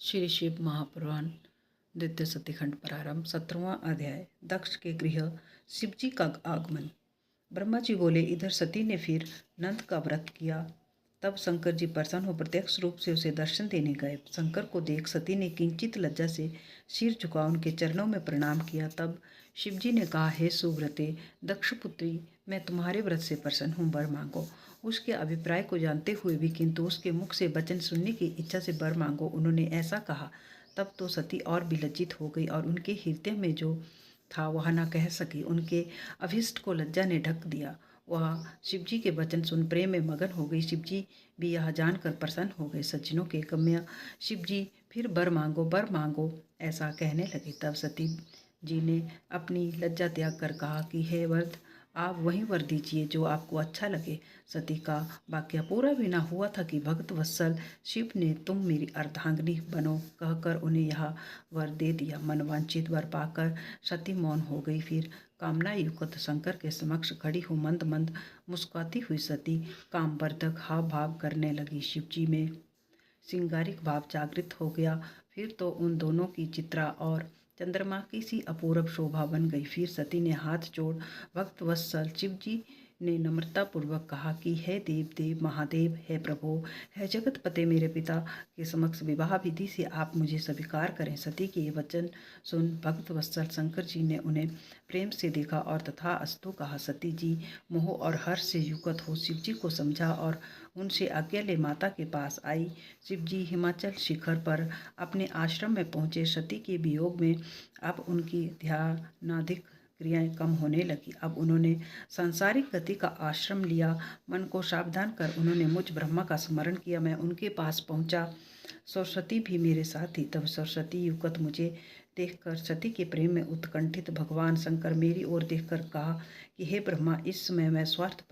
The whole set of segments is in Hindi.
श्री शिव महापुराण द्वितीय सतीखंड प्रारंभ 17वां अध्याय। दक्ष के गृह शिवजी का आगमन। ब्रह्मा जी बोले, इधर सती ने फिर नंद का व्रत किया। तब शंकर जी प्रसन्न हो प्रत्यक्ष रूप से उसे दर्शन देने गए। शंकर को देख सती ने किंचित लज्जा से सिर झुका उनके चरणों में प्रणाम किया। तब शिवजी ने कहा, हे सुव्रते दक्षपुत्री, मैं तुम्हारे व्रत से प्रसन्न हूँ, वर मांगो। उसके अभिप्राय को जानते हुए भी किंतु उसके मुख से वचन सुनने की इच्छा से वर मांगो उन्होंने ऐसा कहा। तब तो सती और भी लज्जित हो गई और उनके हृदय में जो था वह न कह सकी। उनके अभिष्ट को लज्जा ने ढक दिया। वह शिवजी के वचन सुन प्रेम में मगन हो गई। शिवजी भी यह जानकर प्रसन्न हो गए। सज्जनों के गम्य शिवजी फिर वर मांगो ऐसा कहने लगे। तब सती जी ने अपनी लज्जा त्याग कर कहा कि हे वर्द, आप वही वर दीजिए जो आपको अच्छा लगे। सती का वाक्य पूरा भी न हुआ था कि भक्त वत्सल शिव ने तुम मेरी अर्धांगिनी बनो कहकर उन्हें यह वर दे दिया। मनवांचित वर पाकर सती मौन हो गई। फिर कामना युक्त शंकर के समक्ष खड़ी हो मंद मंद मुस्कुराती हुई सती कामवर्धक हाव भाव करने लगी। शिवजी में सिंगारिक भाव जागृत हो गया। फिर तो उन दोनों की चित्रा और चंद्रमा की सी अपूर्व शोभा बन गई। फिर सती ने हाथ जोड़ भक्त वत्सल शिवजी ने नम्रतापूर्वक कहा कि हे देव देव महादेव, हे प्रभु, हे जगत पते, मेरे पिता के समक्ष विवाह विधि से आप मुझे स्वीकार करें। सती के ये वचन सुन भक्त वत्सल शंकर जी ने उन्हें प्रेम से देखा और तथा अस्तु कहा। सती जी मोह और हर्ष से युक्त हो शिवजी को समझा और उनसे आज्ञा ले माता के पास आई। शिवजी हिमाचल शिखर पर अपने आश्रम में पहुँचे। सती के वियोग में अब उनकी ध्यानाधिक क्रियाएं कम होने लगी। अब उन्होंने सांसारिक गति का आश्रम लिया। मन को सावधान कर उन्होंने मुझ ब्रह्मा का स्मरण किया। मैं उनके पास पहुंचा। सरस्वती भी मेरे साथ थी। तब सरस्वती युक्त मुझे देखकर सती के प्रेम में उत्कंठित भगवान शंकर मेरी ओर देखकर कहा कि हे ब्रह्मा, इस समय मैं स्वार्थ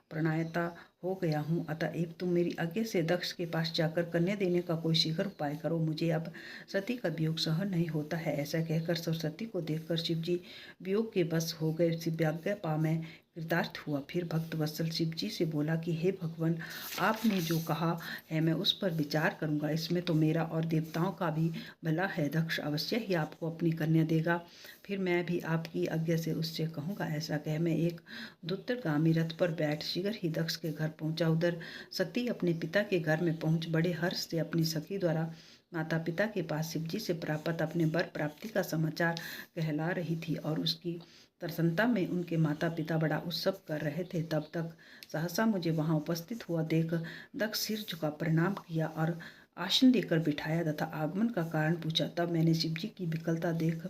प्रणयता हो गया हूँ, अतएव तुम मेरी आज्ञा से दक्ष के पास जाकर कन्या देने का कोई शीघ्र उपाय करो। मुझे अब सती का वियोग सहन नहीं होता है। ऐसा कहकर सरस्वती को देखकर शिवजी वियोग के बस हो गए। शिव्याज्ञा पा मैं कृतार्थ हुआ। फिर भक्त वत्सल शिवजी से बोला कि हे भगवान, आपने जो कहा है मैं उस पर विचार करूंगा। इसमें तो मेरा और देवताओं का भी भला है। दक्ष अवश्य ही आपको अपनी कन्या देगा। फिर मैं भी आपकी आज्ञा से उससे कहूँगा। ऐसा कह मैं एक दुर्गामी रथ पर बैठ शीघ्र ही दक्ष के घर पहुंचा। उधर सती अपने पिता के घर में पहुंच बड़े हर्ष से अपनी सखी द्वारा माता पिता के पास शिवजी से प्राप्त अपने वर प्राप्ति का समाचार कहला रही थी और उसकी प्रसन्नता में उनके माता पिता बड़ा उत्सव कर रहे थे। तब तक सहसा मुझे वहां उपस्थित हुआ देख दक्ष सिर झुका प्रणाम किया और आसन देकर बिठाया तथा आगमन का कारण पूछा। तब मैंने शिवजी की विकलता देख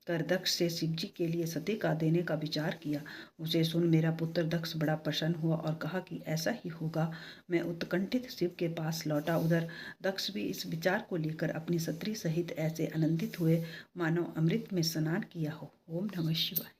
कर दक्ष से शिवजी के लिए सती का देने का विचार किया। उसे सुन मेरा पुत्र दक्ष बड़ा प्रसन्न हुआ और कहा कि ऐसा ही होगा। मैं उत्कंठित शिव के पास लौटा। उधर दक्ष भी इस विचार को लेकर अपनी स्त्री सहित ऐसे आनंदित हुए मानो अमृत में स्नान किया हो। ओम नमः शिवाय।